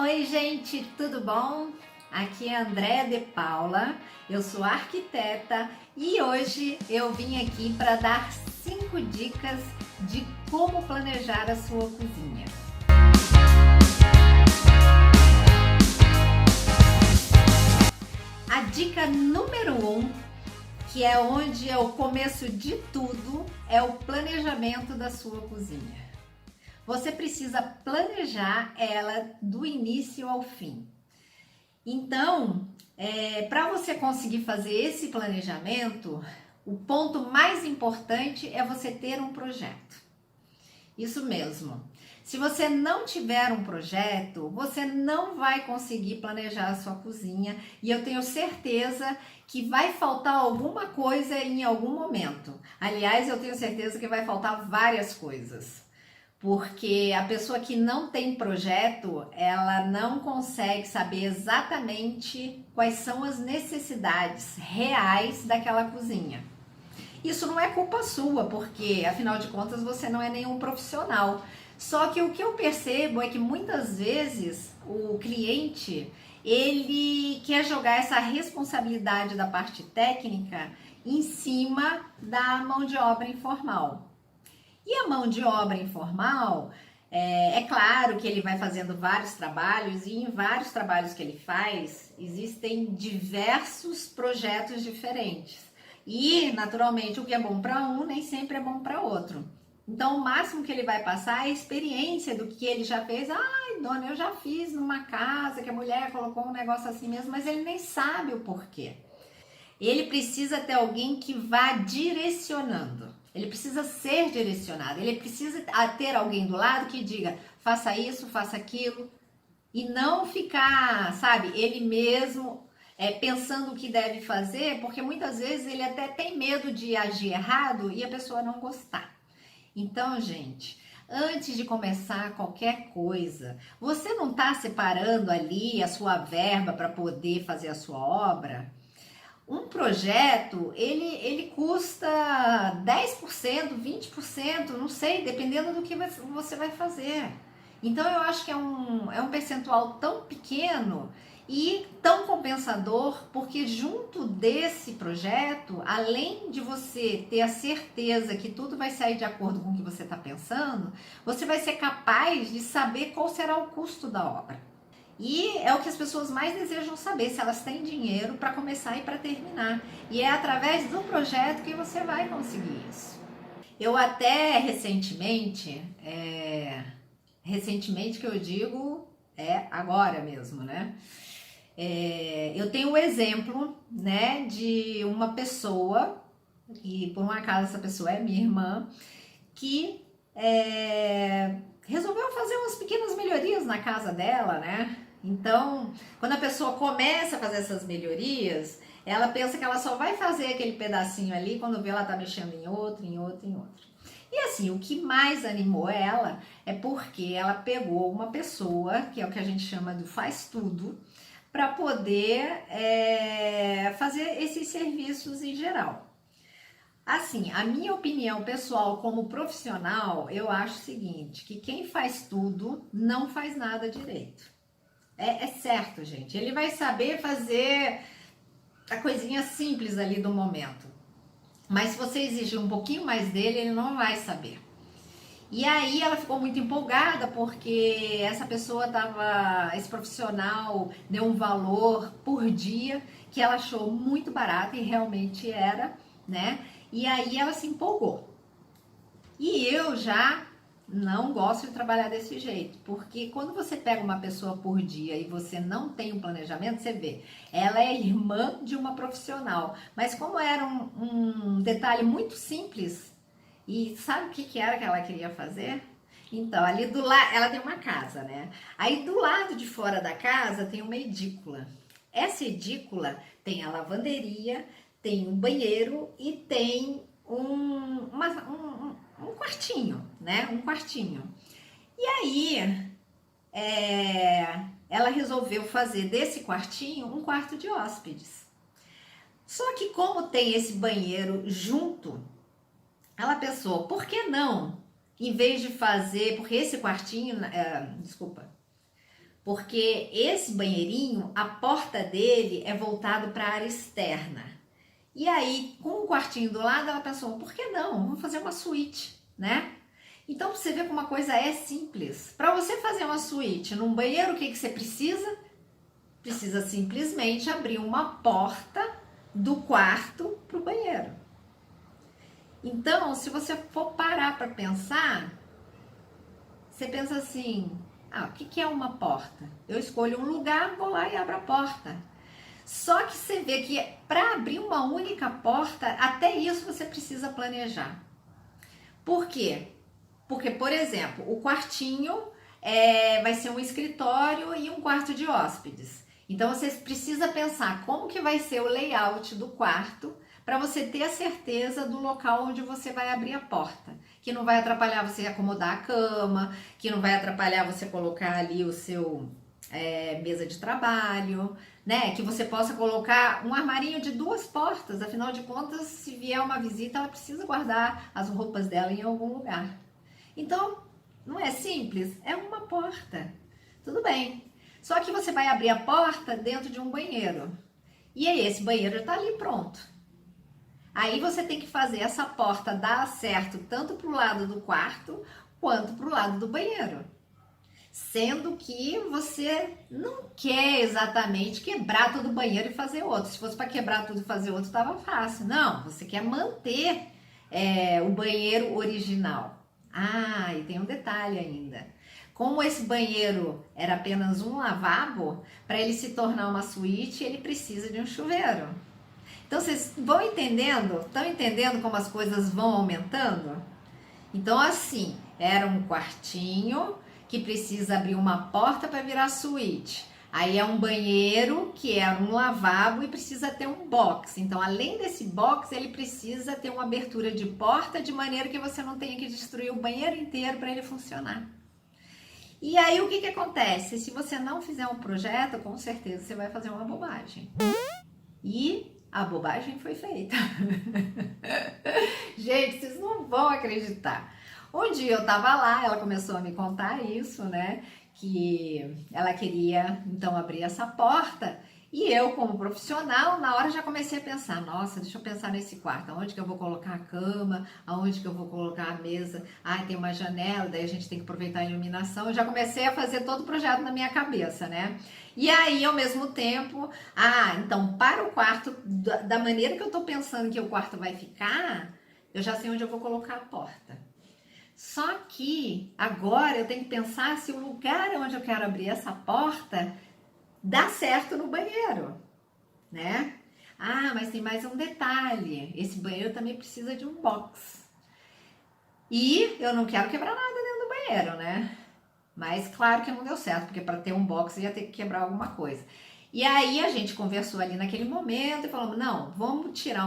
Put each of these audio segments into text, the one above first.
Oi, gente, tudo bom? Aqui é Andréa de Paula, eu sou arquiteta e hoje eu vim aqui para dar 5 dicas de como planejar a sua cozinha. A dica número 1, que é onde é o começo de tudo, é o planejamento da sua cozinha. Você precisa planejar ela do início ao fim. Então, para você conseguir fazer esse planejamento, o ponto mais importante é você ter um projeto. Isso mesmo. Se você não tiver um projeto, você não vai conseguir planejar a sua cozinha e eu tenho certeza que vai faltar alguma coisa em algum momento. Aliás, eu tenho certeza que vai faltar várias coisas. Porque a pessoa que não tem projeto, ela não consegue saber exatamente quais são as necessidades reais daquela cozinha. Isso não é culpa sua, porque afinal de contas você não é nenhum profissional. Só que o que eu percebo é que muitas vezes o cliente, ele quer jogar essa responsabilidade da parte técnica em cima da mão de obra informal. E a mão de obra informal, é claro que ele vai fazendo vários trabalhos e em vários trabalhos que ele faz, existem diversos projetos diferentes. E, naturalmente, o que é bom para um nem sempre é bom para outro. Então, o máximo que ele vai passar é a experiência do que ele já fez. Ai, dona, eu já fiz numa casa que a mulher colocou um negócio assim mesmo, mas ele nem sabe o porquê. Ele precisa ter alguém que vá direcionando. Ele precisa ser direcionado. Ele precisa ter alguém do lado que diga, faça isso, faça aquilo. E não ficar, sabe, ele mesmo pensando o que deve fazer, porque muitas vezes ele até tem medo de agir errado e a pessoa não gostar. Então, gente, antes de começar qualquer coisa, você não está separando ali a sua verba para poder fazer a sua obra? Um projeto, ele custa 10%, 20%, não sei, dependendo do que você vai fazer. Então, eu acho que é um percentual tão pequeno e tão compensador, porque junto desse projeto, além de você ter a certeza que tudo vai sair de acordo com o que você está pensando, você vai ser capaz de saber qual será o custo da obra. E é o que as pessoas mais desejam saber, se elas têm dinheiro para começar e para terminar. E é através do projeto que você vai conseguir isso. Eu até recentemente que eu digo, agora mesmo, né? Eu tenho um exemplo, né, de uma pessoa, e por um acaso essa pessoa é minha irmã, que resolveu fazer umas pequenas melhorias na casa dela, né? Então, quando a pessoa começa a fazer essas melhorias, ela pensa que ela só vai fazer aquele pedacinho ali, quando vê ela tá mexendo em outro, em outro, em outro. E assim, o que mais animou ela é porque ela pegou uma pessoa, que é o que a gente chama de faz tudo, para poder fazer esses serviços em geral. Assim, a minha opinião pessoal como profissional, eu acho o seguinte, que quem faz tudo não faz nada direito. É certo, gente. Ele vai saber fazer a coisinha simples ali do momento. Mas se você exigir um pouquinho mais dele, ele não vai saber. E aí ela ficou muito empolgada porque essa pessoa esse profissional deu um valor por dia que ela achou muito barato e realmente era, né? E aí ela se empolgou. E eu já não gosto de trabalhar desse jeito, porque quando você pega uma pessoa por dia e você não tem um planejamento, você vê, ela é irmã de uma profissional, mas como era um detalhe muito simples, e sabe o que era que ela queria fazer? Então, ali do lado, ela tem uma casa, né? Aí do lado de fora da casa tem uma edícula. Essa edícula tem a lavanderia, tem um banheiro e tem um quartinho, né? Um quartinho. E aí, ela resolveu fazer desse quartinho um quarto de hóspedes. Só que como tem esse banheiro junto, ela pensou, por que não? Em vez de fazer, porque esse quartinho, Porque esse banheirinho, a porta dele é voltado para a área externa. E aí, com o quartinho do lado, ela pensou, por que não? Vamos fazer uma suíte, né? Então, você vê como uma coisa é simples. Para você fazer uma suíte num banheiro, o que você precisa? Precisa simplesmente abrir uma porta do quarto para o banheiro. Então, se você for parar para pensar, você pensa assim, o que é uma porta? Eu escolho um lugar, vou lá e abro a porta. Só que você vê que para abrir uma única porta, até isso você precisa planejar. Por quê? Porque, por exemplo, o quartinho vai ser um escritório e um quarto de hóspedes. Então, você precisa pensar como que vai ser o layout do quarto para você ter a certeza do local onde você vai abrir a porta. Que não vai atrapalhar você acomodar a cama, que não vai atrapalhar você colocar ali o seu mesa de trabalho, né? Que você possa colocar um armarinho de 2 portas. Afinal de contas, se vier uma visita, ela precisa guardar as roupas dela em algum lugar. Então, não é simples? É uma porta. Tudo bem. Só que você vai abrir a porta dentro de um banheiro. E aí, esse banheiro está ali pronto. Aí você tem que fazer essa porta dar certo tanto para o lado do quarto quanto para o lado do banheiro. Sendo que você não quer exatamente quebrar todo o banheiro e fazer outro. Se fosse para quebrar tudo e fazer outro, estava fácil. Não, você quer manter o banheiro original. E tem um detalhe ainda. Como esse banheiro era apenas um lavabo, para ele se tornar uma suíte, ele precisa de um chuveiro. Então, vocês vão entendendo? Estão entendendo como as coisas vão aumentando? Então, assim, era um quartinho que precisa abrir uma porta para virar suíte. Aí é um banheiro que é um lavabo e precisa ter um box. Então, além desse box, ele precisa ter uma abertura de porta de maneira que você não tenha que destruir o banheiro inteiro para ele funcionar. E aí, o que acontece? Se você não fizer um projeto, com certeza você vai fazer uma bobagem. E a bobagem foi feita. Gente, vocês não vão acreditar. Um dia eu tava lá, ela começou a me contar isso, né? Que ela queria, então, abrir essa porta. E eu, como profissional, na hora já comecei a pensar, nossa, deixa eu pensar nesse quarto, aonde que eu vou colocar a cama, aonde que eu vou colocar a mesa, tem uma janela, daí a gente tem que aproveitar a iluminação. Eu já comecei a fazer todo o projeto na minha cabeça, né? E aí, ao mesmo tempo, então, para o quarto, da maneira que eu tô pensando que o quarto vai ficar, eu já sei onde eu vou colocar a porta. Só que agora eu tenho que pensar se o lugar onde eu quero abrir essa porta dá certo no banheiro, né? Mas tem mais um detalhe, esse banheiro também precisa de um box. E eu não quero quebrar nada dentro do banheiro, né? Mas claro que não deu certo, porque para ter um box ia ter que quebrar alguma coisa. E aí a gente conversou ali naquele momento e falamos, não, vamos tirar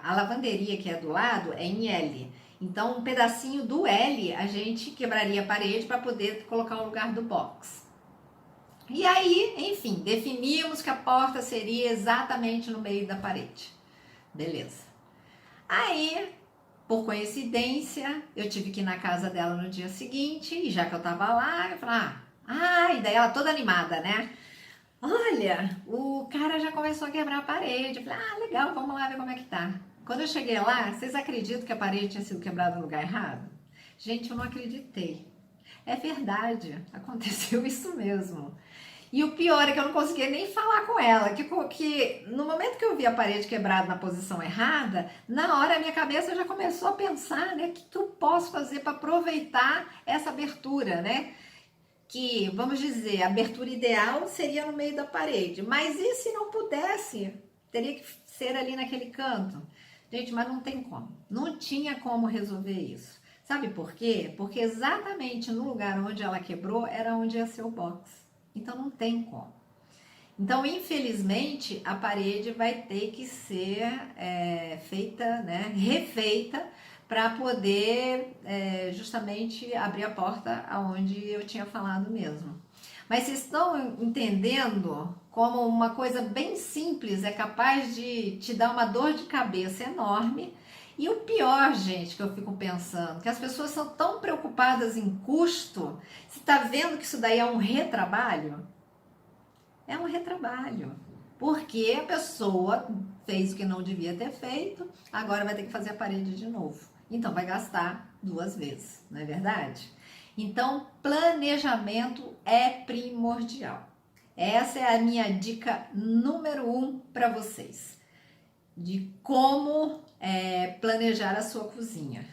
a lavanderia que é do lado, é em L. Então um pedacinho do L a gente quebraria a parede para poder colocar o lugar do box. E aí, enfim, definimos que a porta seria exatamente no meio da parede. Beleza. Aí, por coincidência, eu tive que ir na casa dela no dia seguinte, e já que eu tava lá, eu falei, e daí ela toda animada, né? Olha, o cara já começou a quebrar a parede. Eu falei, legal, vamos lá ver como é que tá. Quando eu cheguei lá, vocês acreditam que a parede tinha sido quebrada no lugar errado? Gente, eu não acreditei. É verdade, aconteceu isso mesmo. E o pior é que eu não conseguia nem falar com ela, que no momento que eu vi a parede quebrada na posição errada, na hora a minha cabeça já começou a pensar, né, o que eu posso fazer para aproveitar essa abertura, né? Que, vamos dizer, a abertura ideal seria no meio da parede, mas e se não pudesse? Teria que ser ali naquele canto. Gente, mas não tem como, não tinha como resolver isso. Sabe por quê? Porque exatamente no lugar onde ela quebrou era onde ia ser o box. Então não tem como. Então, infelizmente, a parede vai ter que ser feita, né, refeita, para poder justamente abrir a porta aonde eu tinha falado mesmo. Mas vocês estão entendendo como uma coisa bem simples é capaz de te dar uma dor de cabeça enorme E o pior, gente, que eu fico pensando, que as pessoas são tão preocupadas em custo. Você está vendo que isso daí é um retrabalho? É um retrabalho. Porque a pessoa fez o que não devia ter feito, agora vai ter que fazer a parede de novo. Então vai gastar 2 vezes, não é verdade? Então, planejamento é primordial. Essa é a minha dica número 1 para vocês, de como planejar a sua cozinha.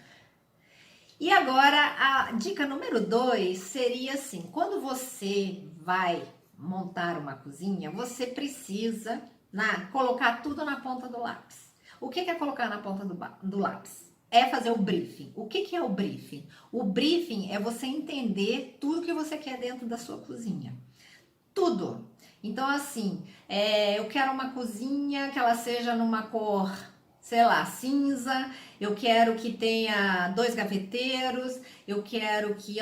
E agora, a dica número 2 seria assim, quando você vai montar uma cozinha, você precisa colocar tudo na ponta do lápis. O que é colocar na ponta do lápis? É fazer o briefing. O que é o briefing? O briefing é você entender tudo que você quer dentro da sua cozinha. Tudo. Então, assim, eu quero uma cozinha que ela seja numa cor, sei lá, cinza. Eu quero que tenha 2 gaveteiros. Eu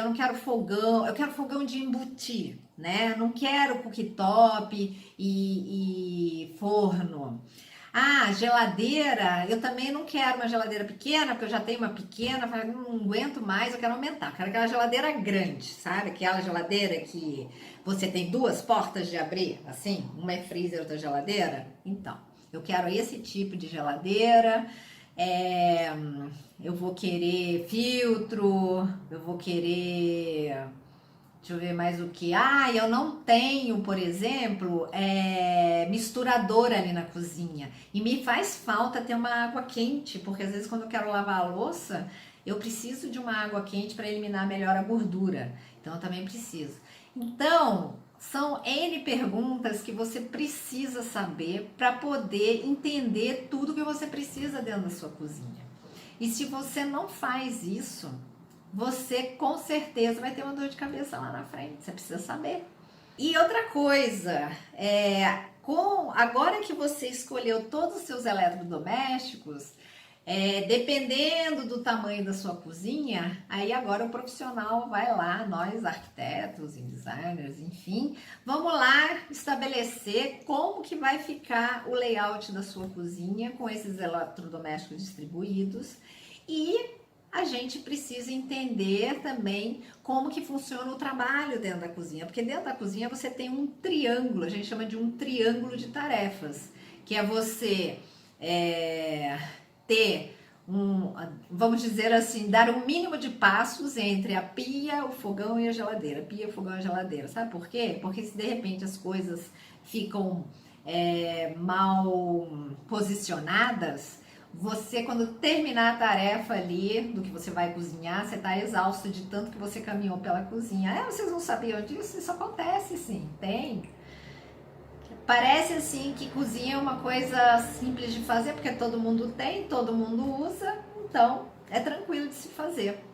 não quero fogão. Eu quero fogão de embutir, né? Não quero cooktop e forno. Ah, geladeira, eu também não quero uma geladeira pequena, porque eu já tenho uma pequena, não aguento mais, eu quero aumentar. Eu quero aquela geladeira grande, sabe? Aquela geladeira que você tem 2 portas de abrir, assim, uma é freezer, outra geladeira. Então, eu quero esse tipo de geladeira. É, eu vou querer filtro, eu vou querer. Deixa eu ver mais o que. Ah, eu não tenho, por exemplo, misturador ali na cozinha. E me faz falta ter uma água quente, porque às vezes quando eu quero lavar a louça, eu preciso de uma água quente para eliminar melhor a gordura. Então eu também preciso. Então, são N perguntas que você precisa saber para poder entender tudo que você precisa dentro da sua cozinha. E se você não faz isso, você com certeza vai ter uma dor de cabeça lá na frente, você precisa saber. E outra coisa, agora que você escolheu todos os seus eletrodomésticos, dependendo do tamanho da sua cozinha, aí agora o profissional vai lá, nós arquitetos e designers, enfim, vamos lá estabelecer como que vai ficar o layout da sua cozinha com esses eletrodomésticos distribuídos. E a gente precisa entender também como que funciona o trabalho dentro da cozinha, porque dentro da cozinha você tem um triângulo, a gente chama de um triângulo de tarefas, que é você ter vamos dizer assim, dar um mínimo de passos entre a pia, o fogão e a geladeira, pia, o fogão e a geladeira, sabe por quê? Porque se de repente as coisas ficam mal posicionadas, você, quando terminar a tarefa ali do que você vai cozinhar, você tá exausto de tanto que você caminhou pela cozinha. Vocês não sabiam disso? Isso acontece, sim, tem. Parece assim que cozinha é uma coisa simples de fazer, porque todo mundo tem, todo mundo usa, então é tranquilo de se fazer.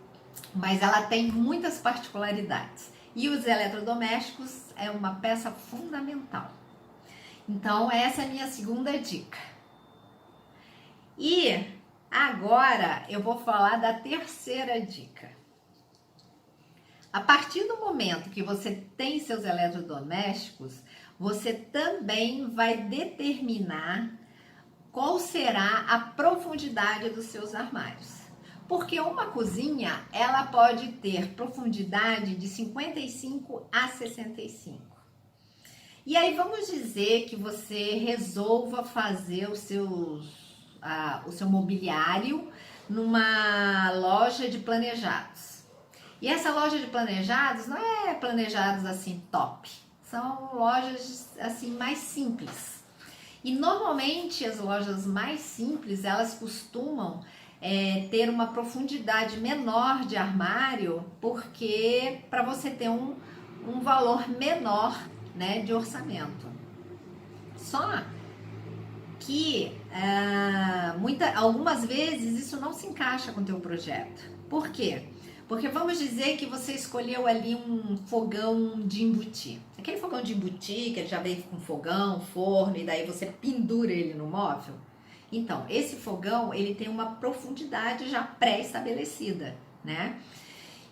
Mas ela tem muitas particularidades. E os eletrodomésticos é uma peça fundamental. Então, essa é a minha segunda dica. E agora eu vou falar da terceira dica. A partir do momento que você tem seus eletrodomésticos, você também vai determinar qual será a profundidade dos seus armários. Porque uma cozinha, ela pode ter profundidade de 55 a 65. E aí vamos dizer que você resolva fazer o seu mobiliário numa loja de planejados. E essa loja de planejados não é planejados assim top, são lojas assim mais simples. E normalmente as lojas mais simples, elas costumam ter uma profundidade menor de armário, porque para você ter um valor menor, né, de orçamento. Só que algumas vezes isso não se encaixa com o teu projeto. Por quê? Porque vamos dizer que você escolheu ali um fogão de embutir. Aquele fogão de embutir que ele já vem com fogão, forno, e daí você pendura ele no móvel. Então, esse fogão, ele tem uma profundidade já pré-estabelecida, né?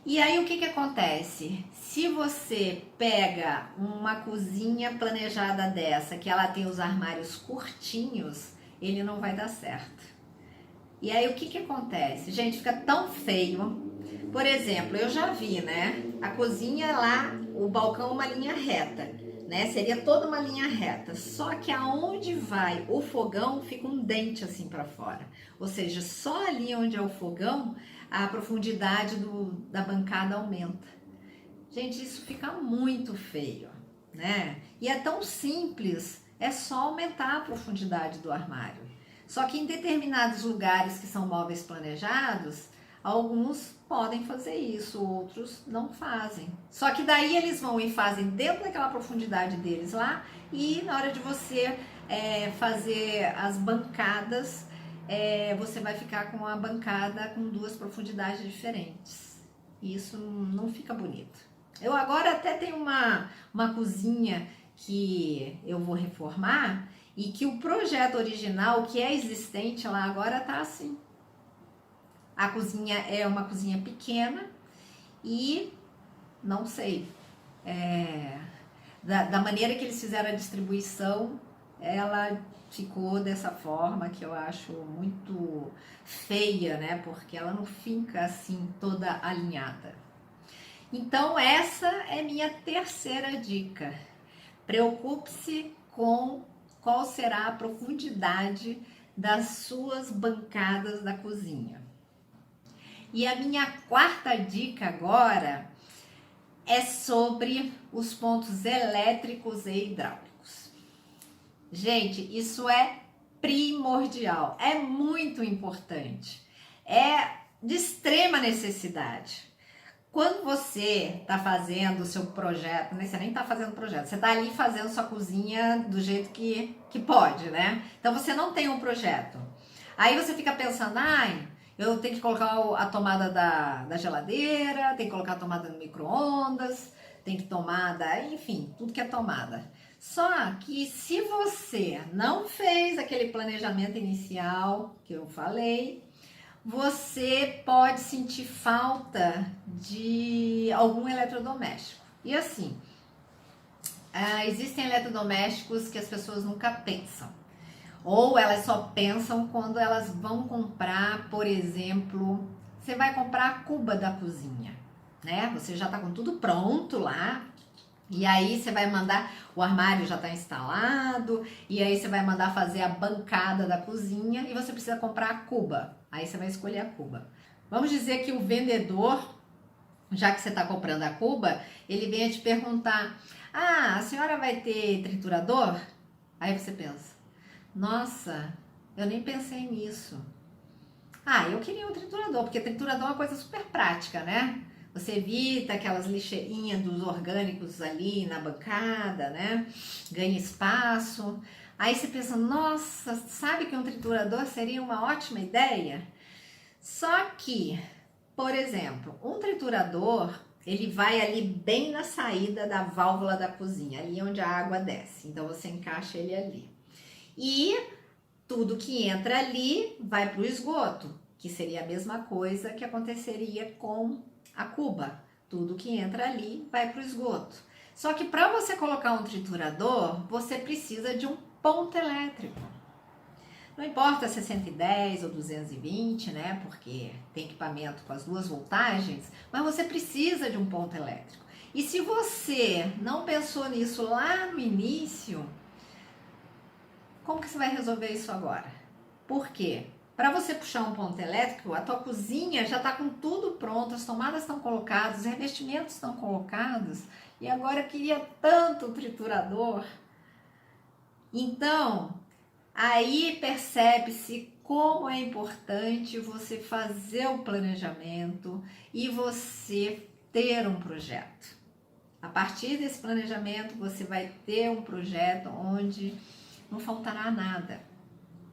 E aí o que acontece? Se você pega uma cozinha planejada dessa, que ela tem os armários curtinhos, ele não vai dar certo. E aí o que que acontece? Gente, fica tão feio. Por exemplo, eu já vi, né? A cozinha lá, o balcão uma linha reta, né? Seria toda uma linha reta. Só que aonde vai o fogão fica um dente assim para fora. Ou seja, só ali onde é o fogão, a profundidade da bancada aumenta. Gente, isso fica muito feio, né? E é tão simples, é só aumentar a profundidade do armário. Só que em determinados lugares que são móveis planejados, alguns podem fazer isso, outros não fazem. Só que daí eles vão e fazem dentro daquela profundidade deles lá, e na hora de você fazer as bancadas, você vai ficar com a bancada com duas profundidades diferentes. E isso não fica bonito. Eu agora até tenho uma cozinha que eu vou reformar e que o projeto original, que é existente lá agora, tá assim. A cozinha é uma cozinha pequena e não sei, da maneira que eles fizeram a distribuição, ela ficou dessa forma que eu acho muito feia, né? Porque ela não fica assim toda alinhada. Então essa é minha terceira dica. Preocupe-se com qual será a profundidade das suas bancadas da cozinha. E a minha quarta dica agora é sobre os pontos elétricos e hidráulicos. Gente, isso é primordial, é muito importante, é de extrema necessidade. Quando você está fazendo o seu projeto, você nem está fazendo projeto, você está ali fazendo sua cozinha do jeito que pode, né? Então você não tem um projeto. Aí você fica pensando, eu tenho que colocar a tomada da geladeira, tenho que colocar a tomada no micro-ondas, tem que tomada, enfim, tudo que é tomada. Só que se você não fez aquele planejamento inicial que eu falei, você pode sentir falta de algum eletrodoméstico. E assim, existem eletrodomésticos que as pessoas nunca pensam. Ou elas só pensam quando elas vão comprar, por exemplo, você vai comprar a cuba da cozinha, né? Você já tá com tudo pronto lá, e aí você vai mandar, o armário já tá instalado, e aí você vai mandar fazer a bancada da cozinha e você precisa comprar a cuba. Aí você vai escolher a cuba. Vamos dizer que o vendedor, já que você tá comprando a cuba, ele vem te perguntar: a senhora vai ter triturador? Aí você pensa: nossa, eu nem pensei nisso. Eu queria um triturador, porque triturador é uma coisa super prática, né? Você evita aquelas lixeirinhas dos orgânicos ali na bancada, né? Ganha espaço. Aí você pensa, nossa, sabe que um triturador seria uma ótima ideia? Só que, por exemplo, um triturador, ele vai ali bem na saída da válvula da cozinha, ali onde a água desce. Então você encaixa ele ali. E tudo que entra ali vai para o esgoto, que seria a mesma coisa que aconteceria com a cuba. Tudo que entra ali vai para o esgoto. Só que para você colocar um triturador, você precisa de um ponto elétrico. Não importa se é 110 ou 220, né? Porque tem equipamento com as duas voltagens, mas você precisa de um ponto elétrico. E se você não pensou nisso lá no início, como que você vai resolver isso agora? Por quê? Para você puxar um ponto elétrico, a tua cozinha já está com tudo pronto, as tomadas estão colocadas, os revestimentos estão colocados, e agora eu queria tanto o triturador. Então, aí percebe-se como é importante você fazer o planejamento e você ter um projeto. A partir desse planejamento, você vai ter um projeto onde não faltará nada.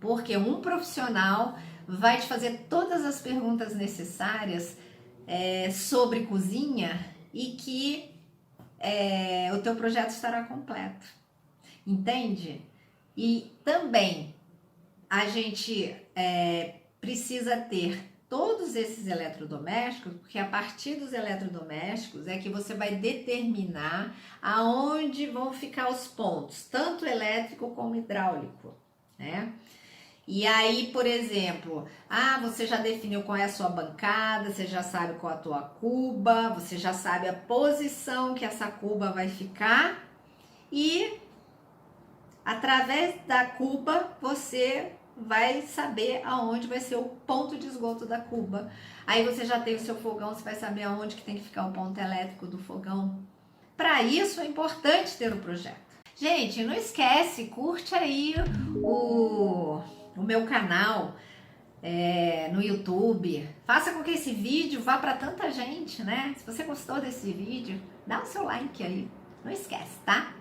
Porque um profissional vai te fazer todas as perguntas necessárias sobre cozinha e que o teu projeto estará completo. Entende? E também a gente precisa ter todos esses eletrodomésticos, porque a partir dos eletrodomésticos é que você vai determinar aonde vão ficar os pontos, tanto elétrico como hidráulico, né? E aí, por exemplo, você já definiu qual é a sua bancada, você já sabe qual é a tua cuba, você já sabe a posição que essa cuba vai ficar e através da cuba você vai saber aonde vai ser o ponto de esgoto da cuba. Aí você já tem o seu fogão, você vai saber aonde que tem que ficar o ponto elétrico do fogão. Para isso é importante ter um projeto. Gente, não esquece, curte aí o meu canal no YouTube. Faça com que esse vídeo vá para tanta gente, né? Se você gostou desse vídeo, dá o seu like aí. Não esquece, tá?